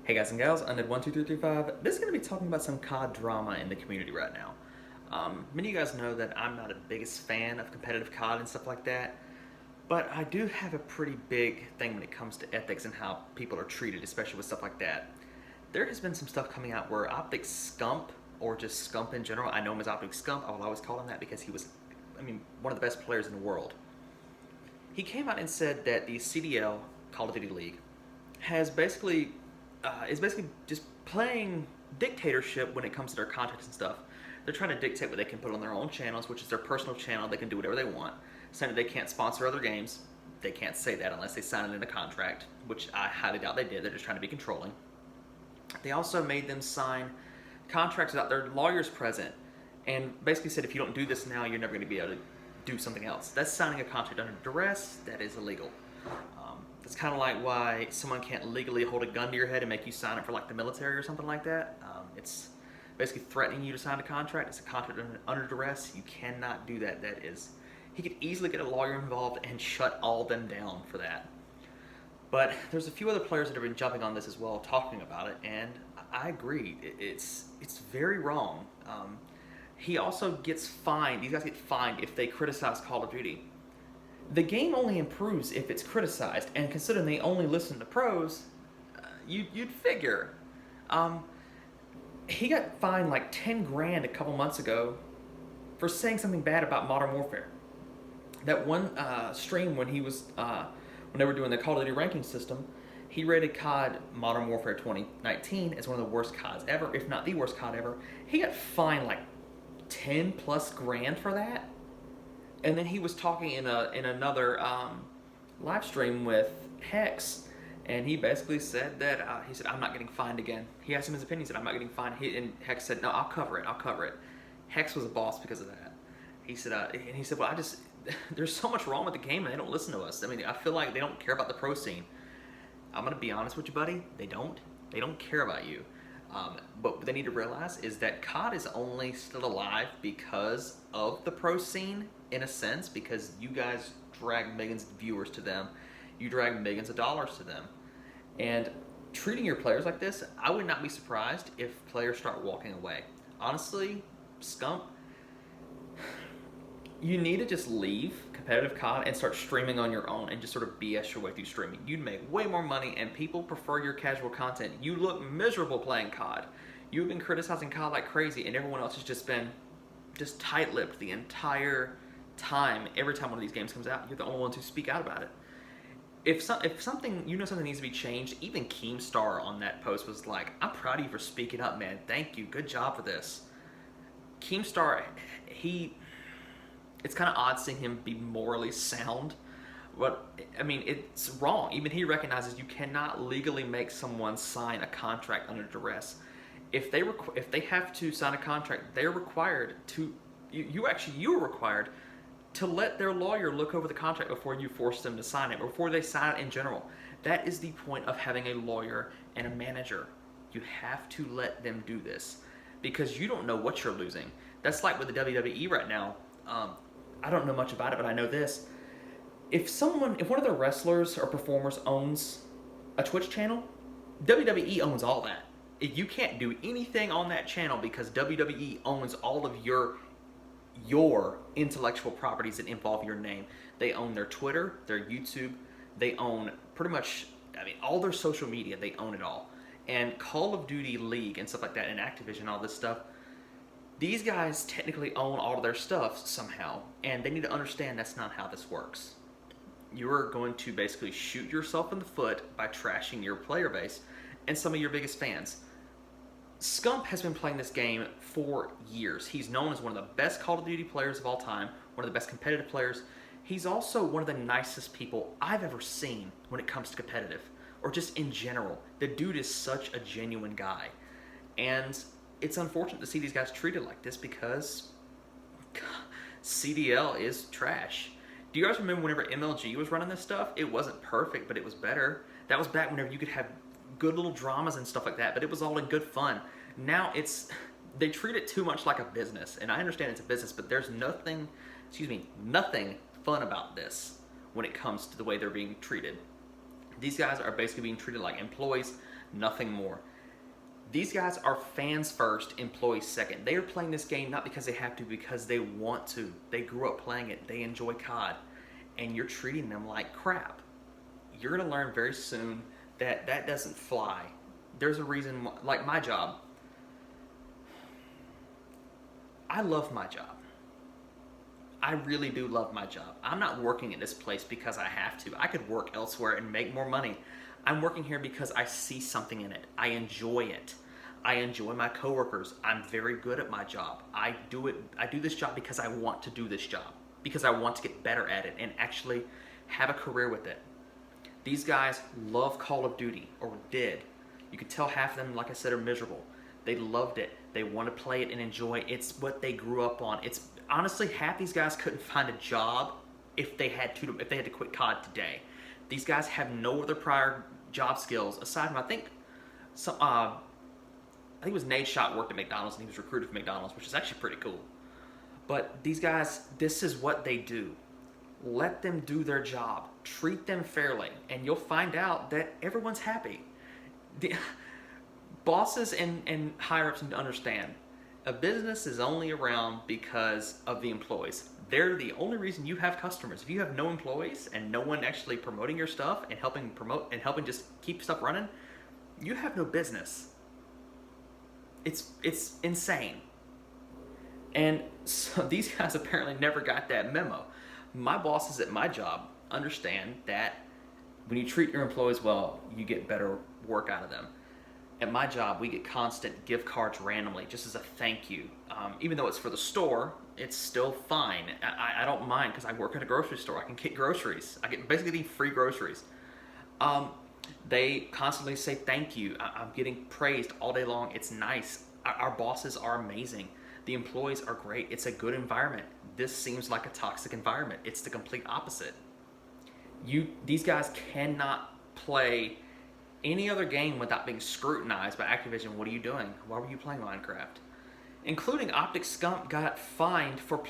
Hey guys and gals, Undead12335. This is going to be talking about some COD drama in the community right now. Many of you guys know that I'm not a biggest fan of competitive COD and stuff like that, but I do have a pretty big thing when it comes to ethics and how people are treated, especially with stuff like that. There has been some stuff coming out where Optic Scump, or just Scump in general, I know him as Optic Scump, I will always call him that because he was, one of the best players in the world. He came out and said that the CDL, Call of Duty League, has basically is basically just playing dictatorship when it comes to their contracts and stuff. They're trying to dictate what they can put on their own channels, which is their personal channel. They can do whatever they want. Saying that they can't sponsor other games. They can't say that unless they sign it in a contract, which I highly doubt they did. They're just trying to be controlling. They also made them sign contracts without their lawyers present, and basically said if you don't do this now, you're never going to be able to do something else. That's signing a contract under duress. That is illegal. It's kind of like why someone can't legally hold a gun to your head and make you sign it for like the military or something like that. It's basically threatening you to sign a contract. It's a contract under duress. You cannot do that. That is, he could easily get a lawyer involved and shut all of them down for that. But there's a few other players that have been jumping on this as well, talking about it, and I agree. It's very wrong. He also gets fined. These guys get fined if they criticize Call of Duty. The game only improves if it's criticized, and considering they only listen to pros, you'd figure. He got fined like 10 grand a couple months ago for saying something bad about Modern Warfare. That one stream when he was when they were doing the Call of Duty ranking system, he rated COD Modern Warfare 2019 as one of the worst CODs ever, if not the worst COD ever. He got fined like 10 plus grand for that. And then he was talking in another live stream with Hex, and he basically said that he said, I'm not getting fined again. He asked him his opinion. He said, I'm not getting fined. And Hex said, no, I'll cover it. Hex was a boss because of that. He said, and he said, well, there's so much wrong with the game and they don't listen to us. I mean, I feel like they don't care about the pro scene. I'm gonna be honest with you, buddy. They don't care about you. But what they need to realize is that COD is only still alive because of the pro scene, in a sense, because you guys drag millions of viewers to them. You drag millions of dollars to them. And treating your players like this, I would not be surprised if players start walking away. Honestly, Scump, you need to just leave competitive COD and start streaming on your own and just sort of BS your way through streaming. You'd make way more money and people prefer your casual content. You look miserable playing COD. You've been criticizing COD like crazy and everyone else has just been tight-lipped the entire time. Every time one of these games comes out, you're the only ones who speak out about it. If something needs to be changed, even Keemstar on that post was like, I'm proud of you for speaking up, man. Thank you. Good job for this. Keemstar, it's kind of odd seeing him be morally sound, but I mean, it's wrong. Even he recognizes you cannot legally make someone sign a contract under duress. If they have to sign a contract, they're required to. You're required to let their lawyer look over the contract before you force them to sign it, before they sign it in general. That is the point of having a lawyer and a manager. You have to let them do this because you don't know what you're losing. That's like with the WWE right now. I don't know much about it, but I know this. If one of the wrestlers or performers owns a Twitch channel, WWE owns all that. You can't do anything on that channel because WWE owns all of your intellectual properties that involve your name. They own their Twitter, their YouTube, they own pretty much, all their social media, they own it all. And Call of Duty League and stuff like that, and Activision, all this stuff, these guys technically own all of their stuff somehow, and they need to understand that's not how this works. You're going to basically shoot yourself in the foot by trashing your player base and some of your biggest fans. Scump has been playing this game for years. He's known as one of the best Call of Duty players of all time, one of the best competitive players. He's also one of the nicest people I've ever seen when it comes to competitive, or just in general. The dude is such a genuine guy. And it's unfortunate to see these guys treated like this because CDL is trash. Do you guys remember whenever MLG was running this stuff? It wasn't perfect, but it was better. That was back whenever you could have good little dramas and stuff like that, but it was all in good fun. Now they treat it too much like a business, and I understand it's a business, but there's nothing fun about this when it comes to the way they're being treated. These guys are basically being treated like employees, nothing more. These guys are fans first, employees second. They are playing this game not because they have to, because they want to. They grew up playing it. They enjoy COD. And you're treating them like crap. You're going to learn very soon that that doesn't fly. There's a reason, like my job. I love my job. I really do love my job. I'm not working at this place because I have to. I could work elsewhere and make more money. I'm working here because I see something in it. I enjoy it. I enjoy my coworkers. I'm very good at my job. I do this job because I want to do this job, because I want to get better at it and actually have a career with it. These guys love Call of Duty, or did. You could tell half of them, like I said, are miserable. They loved it. They want to play it and enjoy it. It's what they grew up on. It's honestly, half these guys couldn't find a job if they had to quit COD today. These guys have no other prior job skills aside from, I think it was Nate Shot worked at McDonald's and he was recruited for McDonald's, which is actually pretty cool. But these guys, this is what they do. Let them do their job. Treat them fairly, and you'll find out that everyone's happy. The bosses and higher-ups need to understand, a business is only around because of the employees. They're the only reason you have customers. If you have no employees and no one actually promoting your stuff and helping promote and helping just keep stuff running, you have no business. It's insane. And so these guys apparently never got that memo. My bosses at my job understand that when you treat your employees well, you get better work out of them. At my job, we get constant gift cards randomly, just as a thank you. Even though it's for the store, it's still fine. I don't mind because I work at a grocery store. I can get groceries. I get basically free groceries. They constantly say thank you. I'm getting praised all day long. It's nice. Our bosses are amazing. The employees are great. It's a good environment. This seems like a toxic environment. It's the complete opposite. These guys cannot play any other game without being scrutinized by Activision. What are you doing? Why were you playing Minecraft? Including Optic Scump got fined for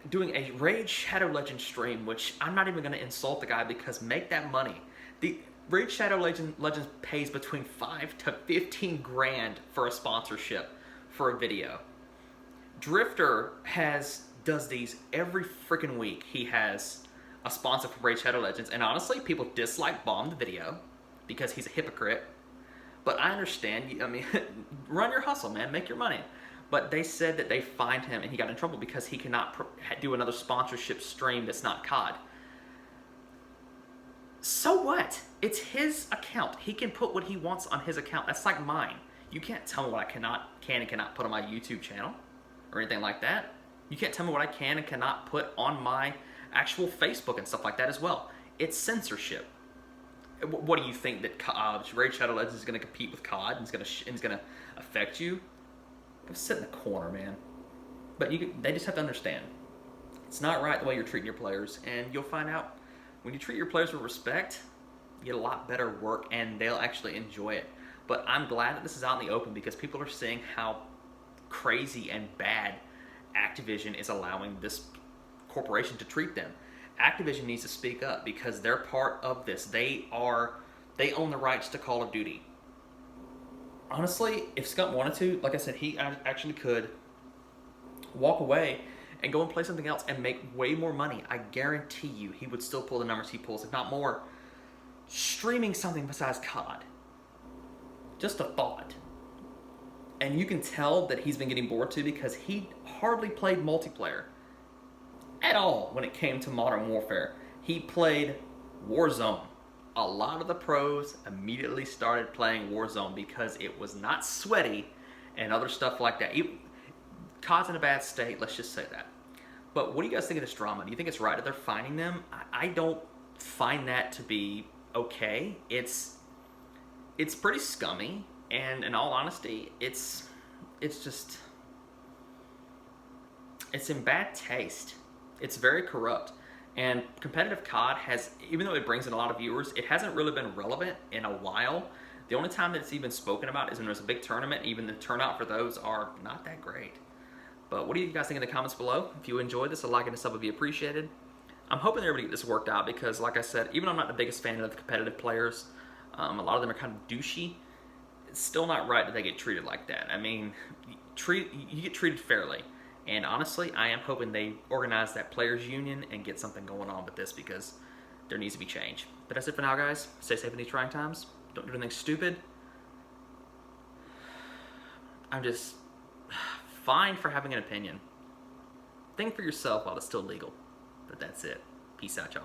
doing a Raid Shadow Legends stream, which I'm not even going to insult the guy because make that money. The Raid Shadow Legends pays between 5 to 15 grand for a sponsorship for a video. Drifter does these every freaking week. He has a sponsor for Raid Shadow Legends, and honestly, people bomb the video because he's a hypocrite. But I understand. I mean, run your hustle, man. Make your money. But they said that they fined him, and he got in trouble because he cannot do another sponsorship stream that's not COD. So what? It's his account. He can put what he wants on his account. That's like mine. You can't tell me what I can and cannot put on my YouTube channel or anything like that. You can't tell me what I can and cannot put on my actual Facebook and stuff like that as well. It's censorship. What do you think, that Raid Shadow Legends is going to compete with COD and it's going to affect you? Go sit in the corner, man. But they just have to understand. It's not right the way you're treating your players, and you'll find out when you treat your players with respect, you get a lot better work and they'll actually enjoy it. But I'm glad that this is out in the open because people are seeing how crazy and bad Activision is allowing this corporation to treat them. Activision needs to speak up because they're part of this. They own the rights to Call of Duty. Honestly, if Scump wanted to, like I said, he actually could walk away and go and play something else and make way more money. I guarantee you he would still pull the numbers he pulls, if not more, streaming something besides COD. Just a thought. And you can tell that he's been getting bored too because he hardly played multiplayer at all when it came to Modern Warfare. He played Warzone. A lot of the pros immediately started playing Warzone because it was not sweaty and other stuff like that. COD's in a bad state, let's just say that. But what do you guys think of this drama? Do you think it's right that they're fining them? I don't find that to be okay. It's pretty scummy, and in all honesty, it's in bad taste. It's very corrupt. And competitive COD even though it brings in a lot of viewers, it hasn't really been relevant in a while. The only time that it's even spoken about is when there's a big tournament. Even the turnout for those are not that great. But what do you guys think in the comments below? If you enjoyed this, a like and a sub would be appreciated. I'm hoping they're able to get this worked out because, like I said, even though I'm not the biggest fan of the competitive players, a lot of them are kind of douchey. It's still not right that they get treated like that. I mean, you get treated fairly. And honestly, I am hoping they organize that players union and get something going on with this because there needs to be change. But that's it for now, guys. Stay safe in these trying times. Don't do anything stupid. I'm just fine for having an opinion. Think for yourself while it's still legal. But that's it. Peace out, y'all.